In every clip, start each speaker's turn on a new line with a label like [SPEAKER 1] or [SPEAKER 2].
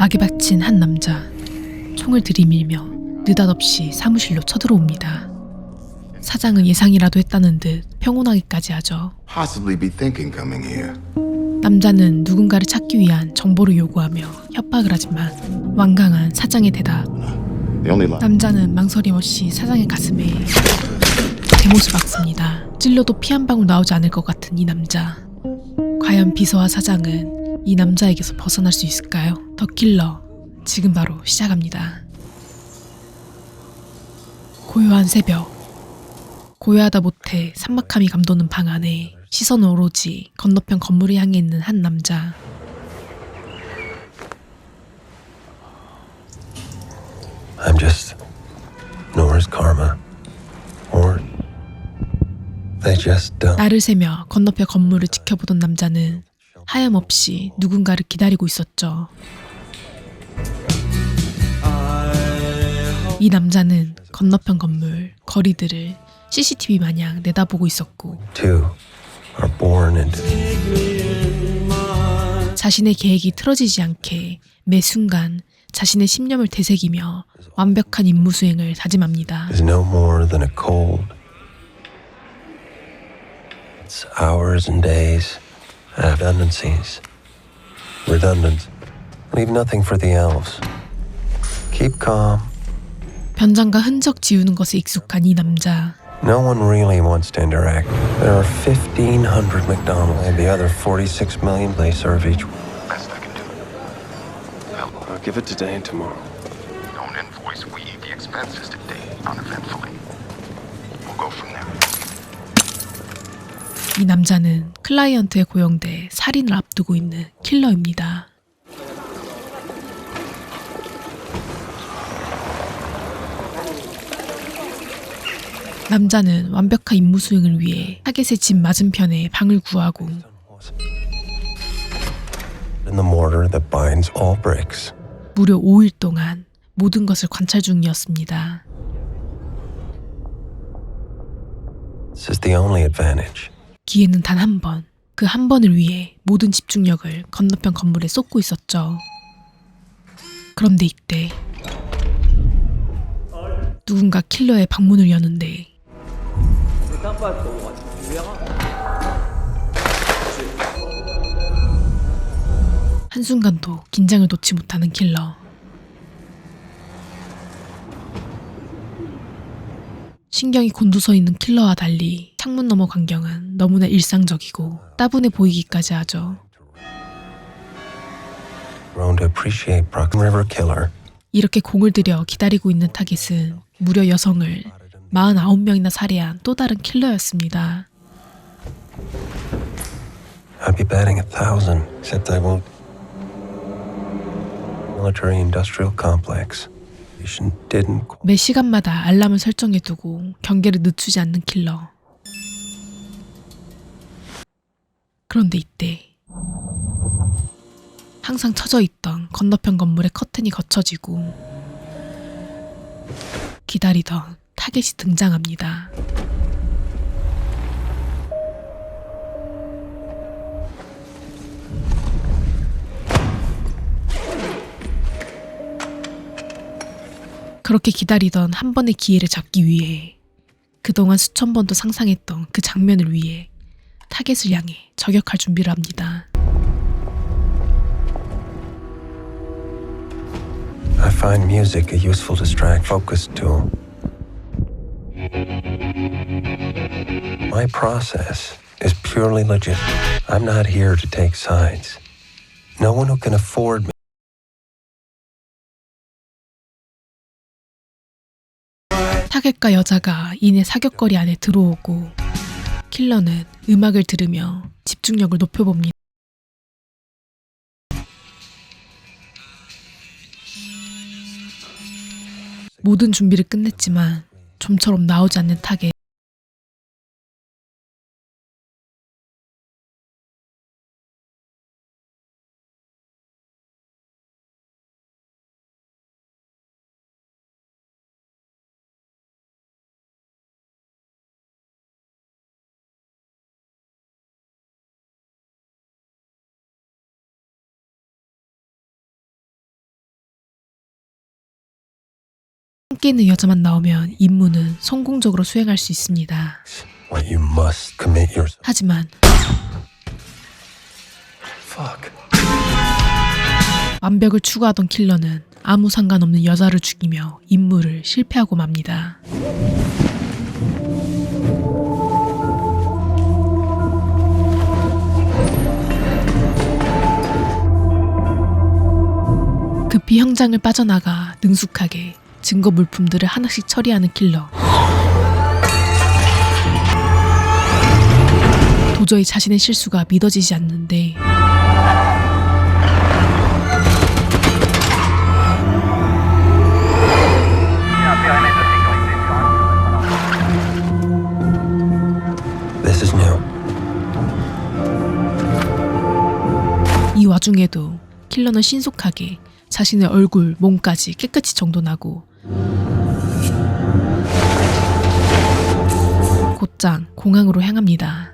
[SPEAKER 1] 악에 바친 한 남자. 총을 들이밀며 느닷없이 사무실로 쳐들어옵니다. 사장은 예상이라도 했다는 듯 평온하기까지 하죠.
[SPEAKER 2] Possibly be thinking coming here.
[SPEAKER 1] 남자는 누군가를 찾기 위한 정보를 요구하며 협박을 하지만 완강한 사장의 대답.
[SPEAKER 2] The only lie.
[SPEAKER 1] 남자는 망설임 없이 사장의 가슴에 대못을 박습니다. 찔러도 피 한 방울 나오지 않을 것 같은 이 남자. 과연 비서와 사장은 이 남자에게서 벗어날 수 있을까요? 더 킬러 지금 바로 시작합니다. 고요한 새벽. 고요하다 못해 삭막함이 감도는 방 안에 시선은 오로지 건너편 건물을 향해 있는 한 남자.
[SPEAKER 3] I'm just Nora's karma. Or they just don't.
[SPEAKER 1] 날을 새며 건너편 건물을 지켜보던 남자는 하염없이 누군가를 기다리고 있었죠. 이 남자는 건너편 건물, 거리들을 CCTV 마냥 내다보고 있었고
[SPEAKER 3] Two are born into
[SPEAKER 1] 자신의 계획이 틀어지지 않게 매 순간 자신의 신념을 되새기며 완벽한 임무 수행을 다짐합니다.
[SPEAKER 3] is no more than a cold. It's hours and days, redundancies. Redundant. Leave nothing for the elves. Keep calm.
[SPEAKER 1] 변장과 흔적 지우는 것에 익숙한 이 남자.
[SPEAKER 3] No one really wants to interact. There are 1,500 McDonald's and the other 46 million they serve each.
[SPEAKER 2] Best I can do. Help.
[SPEAKER 3] I'll give it today and tomorrow.
[SPEAKER 2] Don't invoice. We eat the expenses today, uneventfully. We'll go from there.
[SPEAKER 1] 이 남자는 클라이언트에 고용돼 살인을 앞두고 있는 킬러입니다. 남자는 완벽한 임무 수행을 위해 타겟의 집 맞은편에 방을 구하고
[SPEAKER 3] In the mortar that binds all bricks.
[SPEAKER 1] 무려 5일 동안 모든 것을 관찰 중이었습니다.
[SPEAKER 3] This is the only advantage.
[SPEAKER 1] 기회는 단 한 번, 그 한 번을 위해 모든 집중력을 건너편 건물에 쏟고 있었죠. 그런데 이때 누군가 킬러의 방문을 여는데 한순간도 긴장을 놓지 못하는 킬러. 신경이 곤두서 있는 킬러와 달리 창문 너머 광경은 너무나 일상적이고 따분해 보이기까지 하죠.
[SPEAKER 3] Grown to appreciate Brock River Killer.
[SPEAKER 1] 이렇게 공을 들여 기다리고 있는 타겟은 무려 여성을 49명이나 살해한 또 다른 킬러였습니다.
[SPEAKER 3] I'd be batting 1,000, except I won't. Military industrial complex. Didn't.
[SPEAKER 1] 매 시간마다 알람을 설정해두고 경계를 늦추지 않는 킬러. 그런데 이때 항상 쳐져 있던 건너편 건물의 커튼이 걷혀지고 기다리던 타겟이 등장합니다. 그렇게 기다리던 한 번의 기회를 잡기 위해 그동안 수천 번도 상상했던 그 장면을 위해 타겟을 향해 저격할 준비를 합니다.
[SPEAKER 3] I find music a useful focus tool. My process is purely legit. I'm not here to take sides. No one who can afford me.
[SPEAKER 1] 타겟과 여자가 이내 사격거리 안에 들어오고 킬러는 음악을 들으며 집중력을 높여봅니다. 모든 준비를 끝냈지만 좀처럼 나오지 않는 타겟. 함께 있는 여자만 나오면 임무는 성공적으로 수행할 수 있습니다.
[SPEAKER 3] What you must commit yourself.
[SPEAKER 1] 하지만
[SPEAKER 3] Fuck.
[SPEAKER 1] 완벽을 추구하던 킬러는 아무 상관없는 여자를 죽이며 임무를 실패하고 맙니다. 급히 현장을 빠져나가 능숙하게 증거 물품들을 하나씩 처리하는 킬러. 도저히 자신의 실수가 믿어지지 않는데
[SPEAKER 3] This is new.
[SPEAKER 1] 이 와중에도 킬러는 신속하게 자신의 얼굴, 몸까지 깨끗이 정돈하고 곧장 공항으로 향합니다.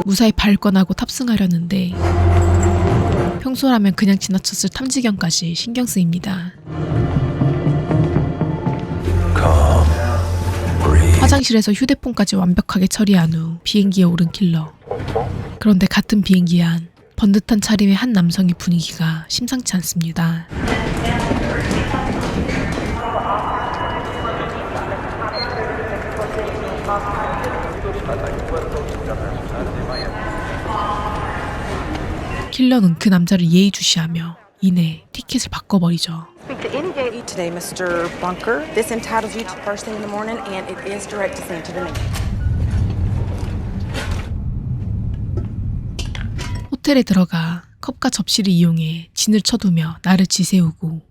[SPEAKER 1] 무사히 발권하고 탑승하려는데 평소라면 그냥 지나쳤을 탐지견까지 신경 쓰입니다.
[SPEAKER 3] Calm. Breathe.
[SPEAKER 1] 화장실에서 휴대폰까지 완벽하게 처리한 후 비행기에 오른 킬러. 그런데 같은 비행기 안 번듯한 차림의 한 남성의 분위기가 심상치 않습니다. 킬러는 그 남자를 예의주시하며 이내 티켓을 바꿔버리죠.
[SPEAKER 4] Speak to any gate today, Mr. Bunker. This entitles you to first thing in the morning, and it is direct descent to the knee.
[SPEAKER 1] 호텔에 들어가 컵과 접시를 이용해 진을 쳐두며 나를 지새우고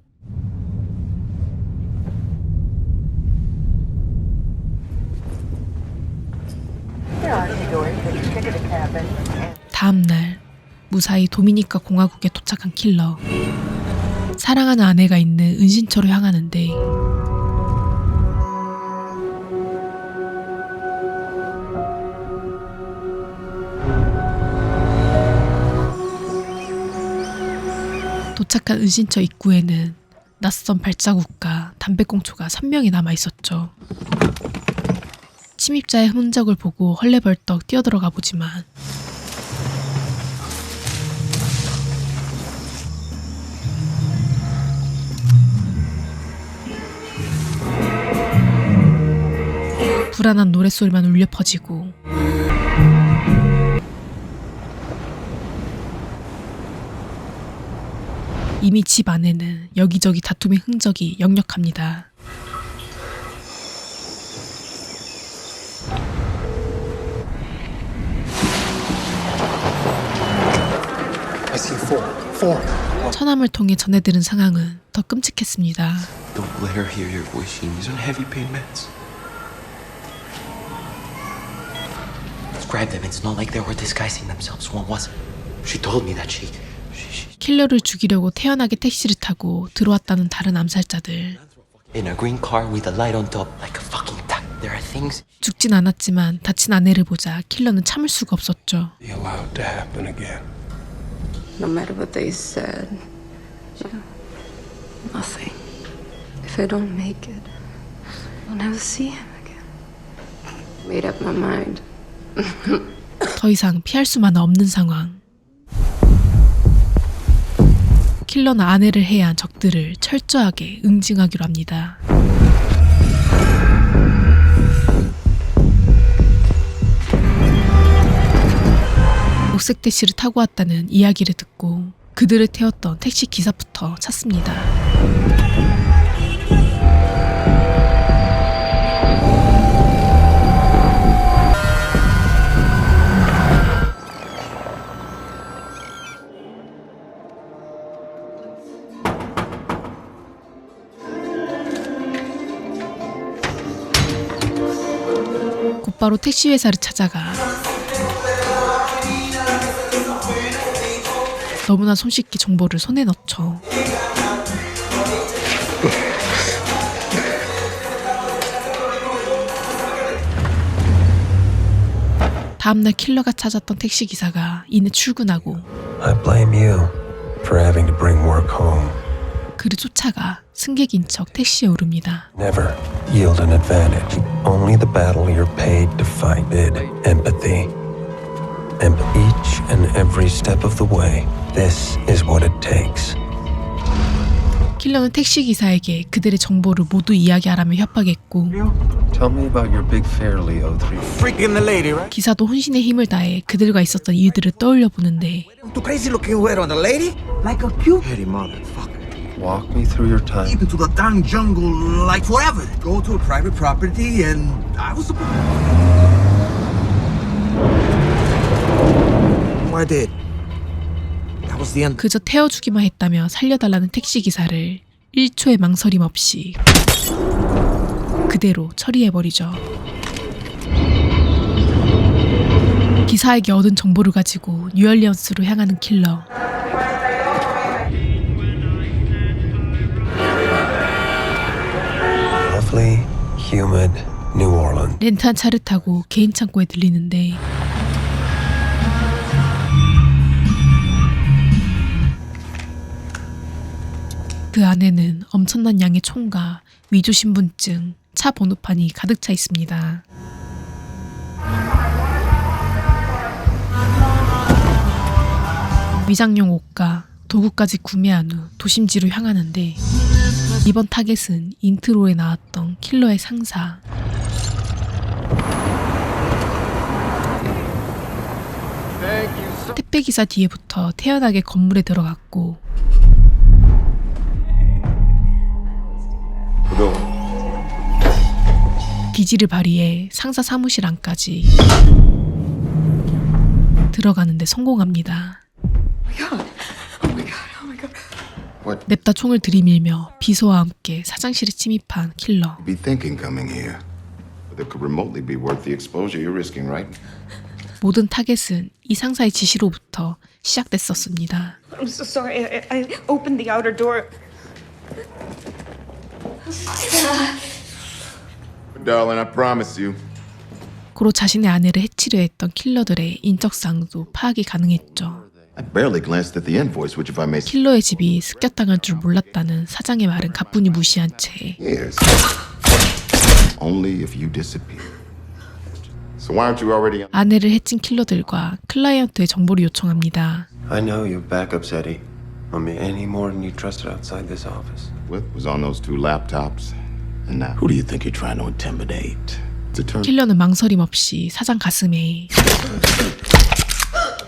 [SPEAKER 1] 다음날 무사히 도미니카 공화국에 도착한 킬러. 사랑하는 아내가 있는 은신처로 향하는데 도착한 은신처 입구에는 낯선 발자국과 담배꽁초가 선명히 남아있었죠. 침입자의 흔적을 보고 헐레벌떡 뛰어들어가 보지만 불안한 노랫소리만 울려 퍼지고 이미 집 안에는 여기저기 다툼의 흔적이 역력합니다.
[SPEAKER 5] I see four.
[SPEAKER 1] 처남을 통해 전해들은 상황은 더 끔찍했습니다.
[SPEAKER 6] Don't let her hear your voice, Sheen. These aren't heavy pain meds.
[SPEAKER 7] Grab them. It's not like they were disguising themselves. One wasn't. She told me that she
[SPEAKER 1] 킬러를 죽이려고 태연하게 택시를 타고 들어왔다는 다른 암살자들.
[SPEAKER 7] in a green car with a light on top like a fucking tank. There are things.
[SPEAKER 1] 죽진 않았지만 다친 아내를 보자 킬러는 참을 수가 없었죠.
[SPEAKER 5] Be allowed to happen again.
[SPEAKER 8] No matter what they said, nothing. If I don't make it, I'll never see him again. Made up my mind.
[SPEAKER 1] 더 이상 피할 수만 없는 상황. 킬러는 아내를 해야 한 적들을 철저하게 응징하기로 합니다. 녹색 택시를 타고 왔다는 이야기를 듣고 그들을 태웠던 택시 기사부터 찾습니다. 곧바로 택시 회사를 찾아가 너무나 손쉽게 정보를 손에 넣죠. 다음날 킬러가 찾았던 택시기사가 이내 출근하고
[SPEAKER 3] I blame you for having to bring work home.
[SPEAKER 1] 그를 쫓아가 승객인 척 택시에 오릅니다.
[SPEAKER 3] Never yield an advantage. Only the battle you're paid to fight. Bid empathy. And each and every step of the way, this is what it takes.
[SPEAKER 1] 킬러는 택시기사에게 그들의 정보를 모두 이야기하라며 협박했고
[SPEAKER 3] Tell me about your big fair, Leo 3.
[SPEAKER 9] Freaking the lady, right?
[SPEAKER 1] 기사도 혼신의 힘을 다해 그들과 있었던 일들을 떠올려 보는데
[SPEAKER 9] Too crazy looking güero, the lady? Like a cute petty motherfucker.
[SPEAKER 3] Walk me through your time.
[SPEAKER 9] Deep into the darn jungle like forever. Go to a private property and I was supposed I did. That was the end.
[SPEAKER 1] 그저 태워주기만 했다며 살려달라는 택시기사를 1초의 망설임 없이 그대로 처리해버리죠. 기사에게 얻은 정보를 가지고 뉴얼리언스로 향하는 킬러.
[SPEAKER 3] Lovely, humid New Orleans.
[SPEAKER 1] 렌트한 차를 타고 개인 창고에 들리는데 그 안에는 엄청난 양의 총과 위조 신분증, 차 번호판이 가득 차 있습니다. 위장용 옷과 도구까지 구매한 후 도심지로 향하는데 이번 타겟은 인트로에 나왔던 킬러의 상사. 택배기사 뒤에부터 태연하게 건물에 들어갔고 기지를 발휘해 상사 사무실 안까지 들어가는데 성공합니다. 냅다 총을 들이밀며 비서와 함께 사장실에 침입한 킬러.
[SPEAKER 2] Be thinking coming here. But it could remotely be worth the exposure you're risking, right?
[SPEAKER 1] 모든 타겟은 이 상사의 지시로부터 시작됐었습니다.
[SPEAKER 10] I'm so sorry. I opened the outer door.
[SPEAKER 2] Darling, I promise you.
[SPEAKER 1] 고로 자신의 아내를 해치려 했던 킬러들의 인적사항도 파악이 가능했죠.
[SPEAKER 2] I barely glanced at the invoice, which if I may say
[SPEAKER 1] 킬러의 집이 습격당할 줄 몰랐다는 사장의 말은 가뿐히 무시한 채
[SPEAKER 2] is only if you disappear. So why aren't you already?
[SPEAKER 1] 아내를 해친 킬러들과 클라이언트의 정보를 요청합니다.
[SPEAKER 3] I know you have backups, Eddie. I mean, any more than you trusted outside this office.
[SPEAKER 2] What was on those two laptops? And now, who do you think you're trying to intimidate? It's a turn.
[SPEAKER 1] 킬러는 망설임 없이 사장 가슴에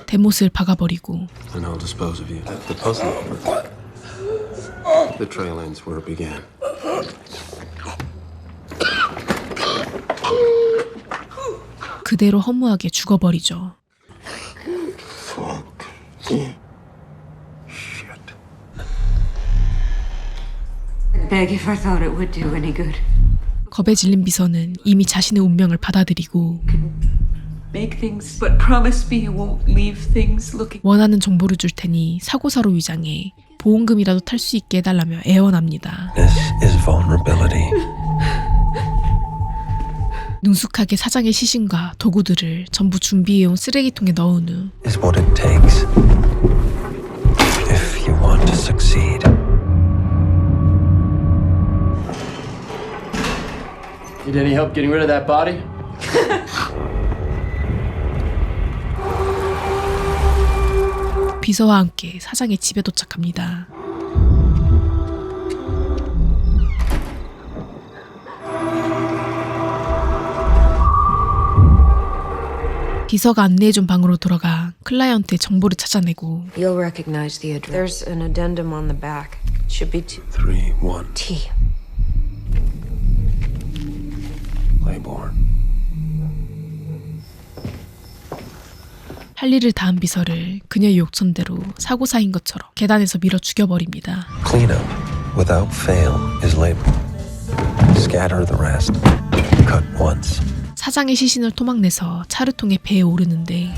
[SPEAKER 1] 대못을 박아버리고
[SPEAKER 3] And I'll dispose of you. The puzzle over. The trail ends where it began.
[SPEAKER 1] 그대로 허무하게 죽어버리죠.
[SPEAKER 2] Shit.
[SPEAKER 8] I'd beg if I thought it would do any good.
[SPEAKER 1] 겁에 질린 비서는 이미 자신의 운명을 받아들이고
[SPEAKER 10] Make things, but promise me you won't leave things looking.
[SPEAKER 1] 원하는 정보를 줄 테니 사고사로 위장해 보험금이라도 탈 수 있게 해달라며 애원합니다.
[SPEAKER 3] This is vulnerability.
[SPEAKER 1] 능숙하게 사장의 시신과 도구들을 전부 준비해온 쓰레기통에 넣은 후
[SPEAKER 3] Is what it takes. If you want to succeed.
[SPEAKER 11] Need any help getting rid of that body?
[SPEAKER 1] 비서와 함께 사장의 집에 도착합니다. 비서가 안내해준 방으로 들어가 클라이언트의 정보를 찾아내고
[SPEAKER 8] You'll recognize the address. There's an addendum on the back. It should be
[SPEAKER 3] 3-1
[SPEAKER 8] T.
[SPEAKER 3] Claiborne.
[SPEAKER 1] 할 일을 다한 비서를 그녀의 요청대로 사고사인 것처럼 계단에서 밀어 죽여버립니다.
[SPEAKER 3] Cleanup without fail is labor. Scatter the rest. Cut once.
[SPEAKER 1] 사장의 시신을 토막내서 차를 통해 배에 오르는데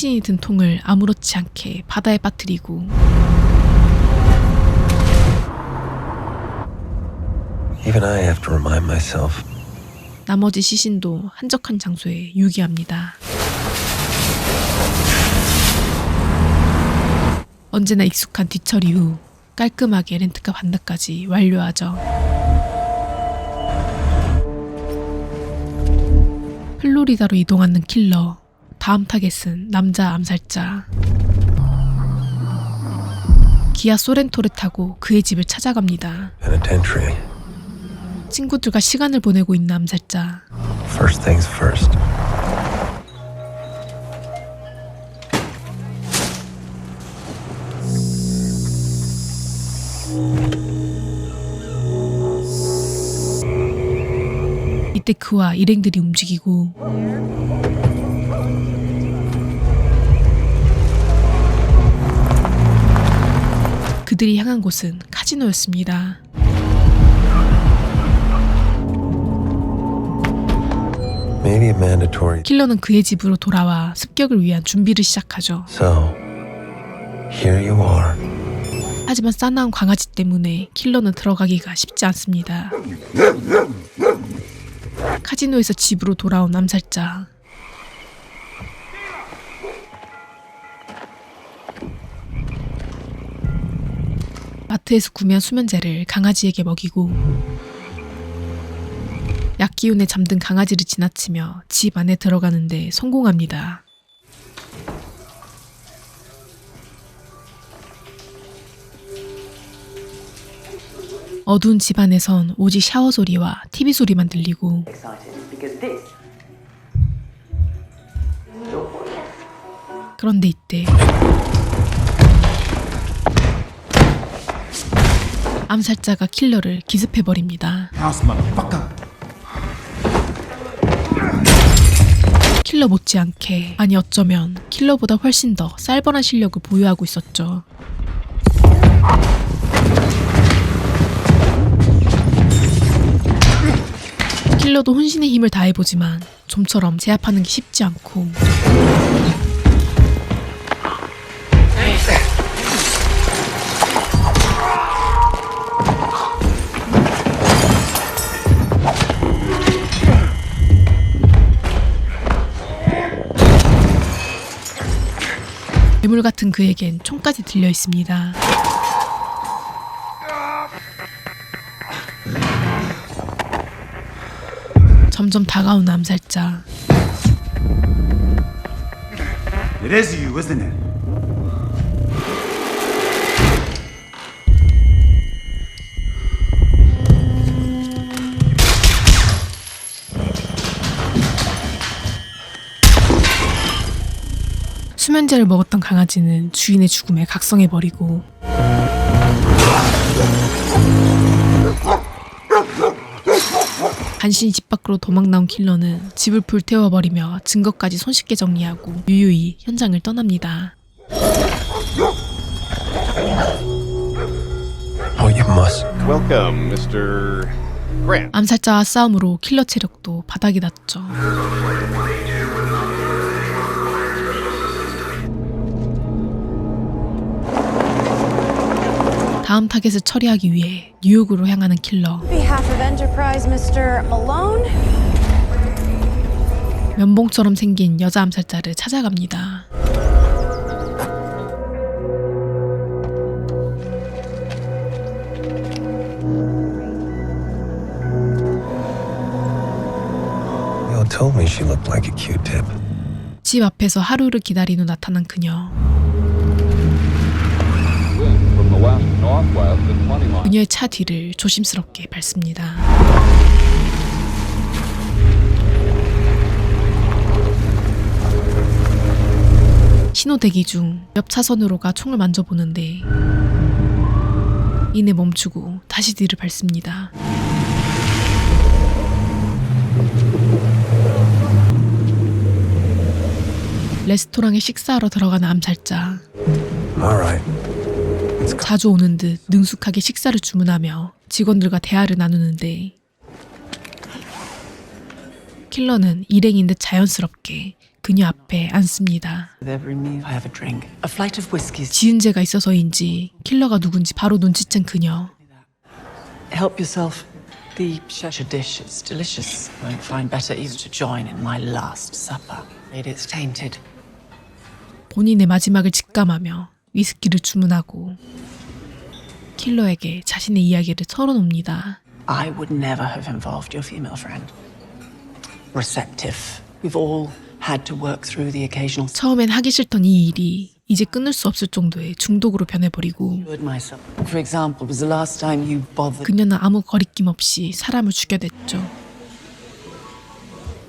[SPEAKER 1] 시신이 든 통을 아무렇지 않게 바다에 빠뜨리고
[SPEAKER 3] Even I have to remind myself.
[SPEAKER 1] 나머지 시신도 한적한 장소에 유기합니다. 언제나 익숙한 뒤처리 후 깔끔하게 렌트카 반납까지 완료하죠. 플로리다로 이동하는 킬러. 다음 타겟은 남자 암살자. 기아 소렌토를 타고 그의 집을 찾아갑니다.
[SPEAKER 3] Penitentiary.
[SPEAKER 1] 친구들과 시간을 보내고 있는 암살자.
[SPEAKER 3] First things first.
[SPEAKER 1] 이때 그와 일행들이 움직이고 그들이 향한 곳은 카지노였습니다.
[SPEAKER 3] Maybe a mandatory.
[SPEAKER 1] 킬러는 그의 집으로 돌아와 습격을 위한 준비를 시작하죠.
[SPEAKER 3] So, here you are.
[SPEAKER 1] 하지만 싸나운 강아지 때문에 킬러는 들어가기가 쉽지 않습니다. 카지노에서 집으로 돌아온 암살자. 마트에서 구매한 수면제를 강아지에게 먹이고 약기운에 잠든 강아지를 지나치며 집 안에 들어가는데 성공합니다. 어두운 집 안에선 오직 샤워 소리와 TV 소리만 들리고 그런데 이때 암살자가 킬러를 기습해버립니다. 킬러 못지않게, 아니 어쩌면 킬러보다 훨씬 더 쌀벌한 실력을 보유하고 있었죠. 킬러도 혼신의 힘을 다해보지만 좀처럼 제압하는 게 쉽지 않고 괴물 같은 그에겐 총까지 들려 있습니다. 점점 다가오는 암살자.
[SPEAKER 12] It is you, isn't it?
[SPEAKER 1] 수면제를 먹었던 강아지는 주인의 죽음에 각성해버리고 간신히 집 밖으로 도망 나온 킬러는 집을 불태워버리며 증거까지 손쉽게 정리하고 유유히 현장을 떠납니다.
[SPEAKER 3] Oh, you must.
[SPEAKER 13] Welcome, Mr. Grant.
[SPEAKER 1] 암살자와 싸움으로 킬러 체력도 바닥이 났죠. 다음 타겟을 처리하기 위해 뉴욕으로 향하는 킬러.
[SPEAKER 14] Behalf of Enterprise, Mr. Malone.
[SPEAKER 1] 면봉처럼 생긴 여자 암살자를 찾아갑니다.
[SPEAKER 3] You told me she looked like a Q-tip.
[SPEAKER 1] 집 앞에서 하루를 기다린 후 나타난 그녀. 그녀의 차 뒤를 조심스럽게 밟습니다. 신호 대기 중 옆 차선으로 가 총을 만져보는데 이내 멈추고 다시 뒤를 밟습니다. 레스토랑에 식사하러 들어가는 암살자. 자주 오는 듯 능숙하게 식사를 주문하며 직원들과 대화를 나누는데 킬러는 일행인 듯 자연스럽게 그녀 앞에 앉습니다.
[SPEAKER 7] With every meal, I have a drink. A flight of whiskeys.
[SPEAKER 1] 지은 죄가 있어서인지 킬러가 누군지 바로 눈치챈 그녀.
[SPEAKER 7] Help yourself. The shasha dish is delicious. Won't find better either to join in my last supper. It's tainted.
[SPEAKER 1] 본인의 마지막을 직감하며 위스키를 주문하고 킬러에게 자신의 이야기를 털어놓습니다.
[SPEAKER 7] I would never have involved your female friend. Receptive. We've all had to work through the occasional.
[SPEAKER 1] 처음엔 하기 싫던 이 일이 이제 끊을 수 없을 정도의 중독으로 변해버리고
[SPEAKER 7] For example, was the last time you bothered?
[SPEAKER 1] 그녀는 아무 거리낌 없이 사람을 죽여댔죠.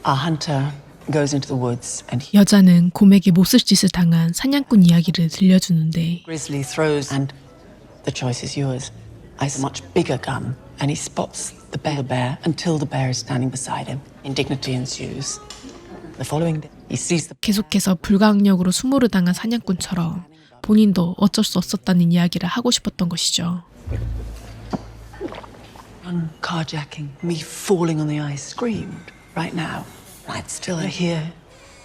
[SPEAKER 7] Our hunter goes into the woods and he
[SPEAKER 1] 여자는 곰에게 못쓸 짓을 당한 사냥꾼 이야기를 들려주는데
[SPEAKER 7] grizzly throws and the choice is yours. I have a much bigger gun and he spots the bear until the bear is standing beside him. Indignity ensues. The following day, he sees the
[SPEAKER 1] 계속해서 불가항력으로 수모를 당한 사냥꾼처럼 본인도 어쩔 수 없었다는 이야기를 하고 싶었던 것이죠.
[SPEAKER 7] one carjacking, me falling on the ice, screamed right now. I'd still here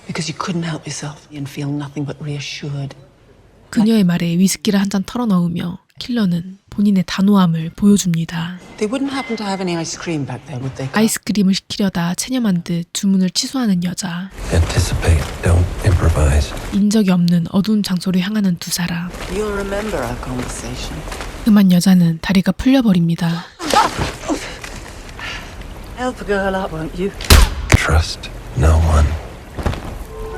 [SPEAKER 7] because you couldn't help yourself and feel nothing but reassured.
[SPEAKER 1] 그녀의 말에 위스키를 한 잔 털어넣으며 킬러는 본인의 단호함을 보여줍니다.
[SPEAKER 7] They wouldn't happen to have any ice cream back there, would they?
[SPEAKER 1] 아이스크림을 시키려다 체념한 듯 주문을 취소하는 여자.
[SPEAKER 3] Anticipate, don't improvise.
[SPEAKER 1] 인적이 없는 어두운 장소로 향하는 두 사람.
[SPEAKER 7] You'll remember our conversation.
[SPEAKER 1] 그만 여자는 다리가 풀려버립니다.
[SPEAKER 7] Help a girl up, won't you?
[SPEAKER 3] Trust no one.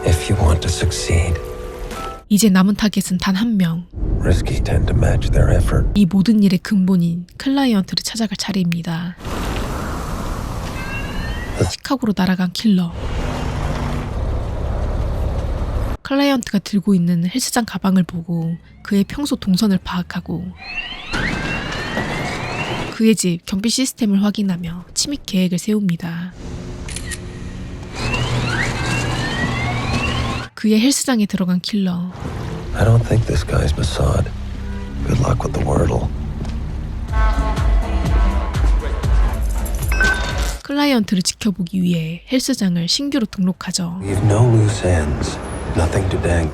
[SPEAKER 3] If you want to succeed.
[SPEAKER 1] 이제 남은 타겟은 단 한 명.
[SPEAKER 3] Risky tend to match their effort.
[SPEAKER 1] 이 모든 일의 근본인 클라이언트를 찾아갈 차례입니다. 시카고로 날아간 킬러. 클라이언트가 들고 있는 헬스장 가방을 보고 그의 평소 동선을 파악하고 그의 집 경비 시스템을 확인하며 침입 계획을 세웁니다. 그의 헬스장에 들어간 킬러.
[SPEAKER 3] I don't think this guy's Mossad. Good luck with the wordle.
[SPEAKER 1] 클라이언트를 지켜보기 위해 헬스장을 신규로 등록하죠.
[SPEAKER 3] We've no loose ends. Nothing to dang.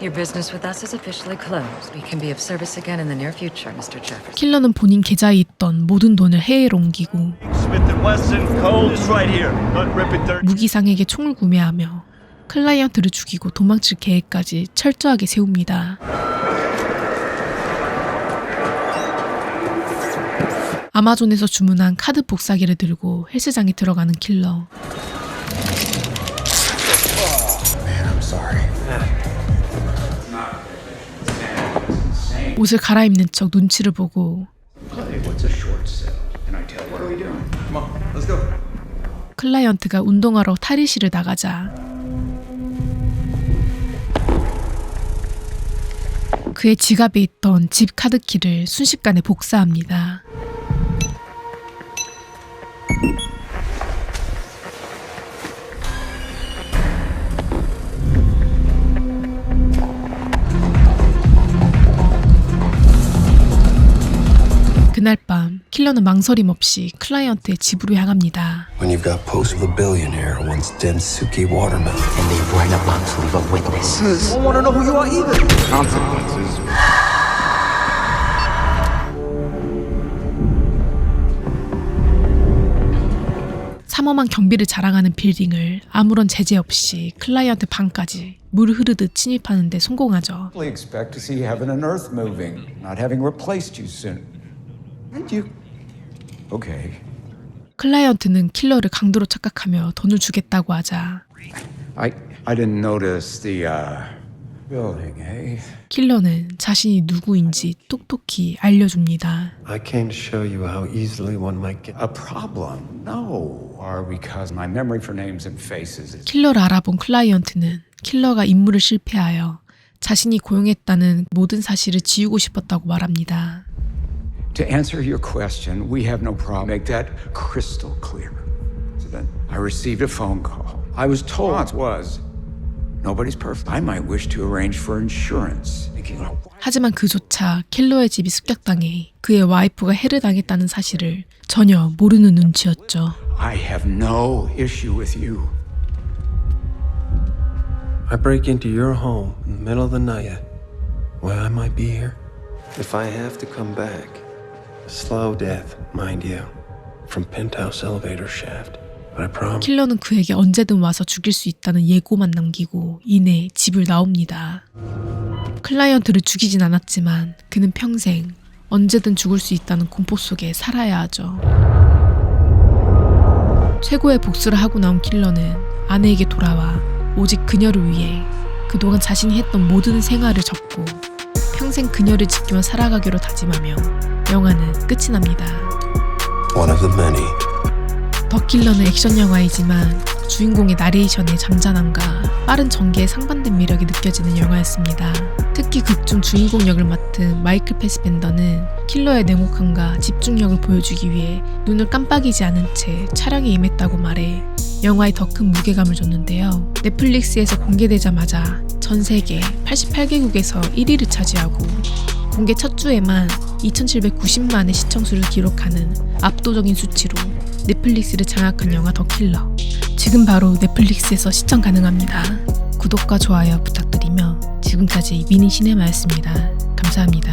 [SPEAKER 15] Your business with us is officially closed. We can be of service again in the near future, Mr. Jefferson.
[SPEAKER 1] 킬러는 본인 계좌에 있던 모든 돈을 해외로 옮기고 무기상에게 총을 구매하며 클라이언트를 죽이고 도망칠 계획까지 철저하게 세웁니다. 아마존에서 주문한 카드 복사기를 들고 헬스장에 들어가는 킬러. 옷을 갈아입는 척 눈치를 보고 클라이언트가 운동하러 탈의실을 나가자 그의 지갑에 있던 집 카드키를 순식간에 복사합니다. 그날 밤 킬러는 망설임 없이 클라이언트의 집으로 향합니다.
[SPEAKER 3] When you've got post of a billionaire once Densuke Watermelon.
[SPEAKER 7] And they bring a month to leave a witness.
[SPEAKER 9] I don't want to know who you are either.
[SPEAKER 13] Consequences.
[SPEAKER 1] 삼엄한 경비를 자랑하는 빌딩을 아무런 제재 없이 클라이언트 방까지 물 흐르듯 침입하는 데 성공하죠.
[SPEAKER 12] We expect to see heaven and earth moving, not having replaced you soon. And you. Okay.
[SPEAKER 1] 클라이언트는 킬러를 강도로 착각하며 돈을 주겠다고 하자
[SPEAKER 12] I didn't notice the building, eh?
[SPEAKER 1] 킬러는 자신이 누구인지 똑똑히 알려줍니다.
[SPEAKER 3] I came to show you how easily one might get
[SPEAKER 12] A problem? No. Or because my memory for names and faces is.
[SPEAKER 1] 킬러를 알아본 클라이언트는 킬러가 임무를 실패하여 자신이 고용했다는 모든 사실을 지우고 싶었다고 말합니다.
[SPEAKER 12] To answer your question, we have no problem. Make that crystal clear. So then I received a phone call. I was told it was nobody's perfect. I might wish to arrange for insurance.
[SPEAKER 1] 하지만 그조차 킬러의 집이 습격당해 그의 와이프가 해를 당했다는 사실을 전혀 모르는 눈치였죠.
[SPEAKER 12] I have no issue with you.
[SPEAKER 3] I break into your home in the middle of the night. Will I might be here?
[SPEAKER 6] If I have to come back,
[SPEAKER 3] A slow death, mind you, from penthouse elevator shaft. But I promise.
[SPEAKER 1] 킬러는 그에게 언제든 와서 죽일 수 있다는 예고만 남기고 이내 집을 나옵니다. 클라이언트를 죽이진 않았지만 그는 평생 언제든 죽을 수 있다는 공포 속에 살아야 하죠. 최고의 복수를 하고 나온 킬러는 아내에게 돌아와 오직 그녀를 위해 그동안 자신이 했던 모든 생활을 접고 평생 그녀를 지키며 살아가기로 다짐하며 영화는 끝이 납니다.
[SPEAKER 3] One of the many.
[SPEAKER 1] 더 킬러는 액션 영화이지만 주인공의 나레이션의 잠잠함과 빠른 전개의 상반된 매력이 느껴지는 영화였습니다. 특히 극중 주인공 역을 맡은 마이클 패스벤더는 킬러의 냉혹함과 집중력을 보여주기 위해 눈을 깜빡이지 않은 채 촬영에 임했다고 말해 영화에 더 큰 무게감을 줬는데요. 넷플릭스에서 공개되자마자 전 세계 88개국에서 1위를 차지하고 공개 첫 주에만 2,790만의 시청수를 기록하는 압도적인 수치로 넷플릭스를 장악한 영화 더 킬러. 지금 바로 넷플릭스에서 시청 가능합니다. 구독과 좋아요 부탁드리며 지금까지 미니 시네마였습니다. 감사합니다.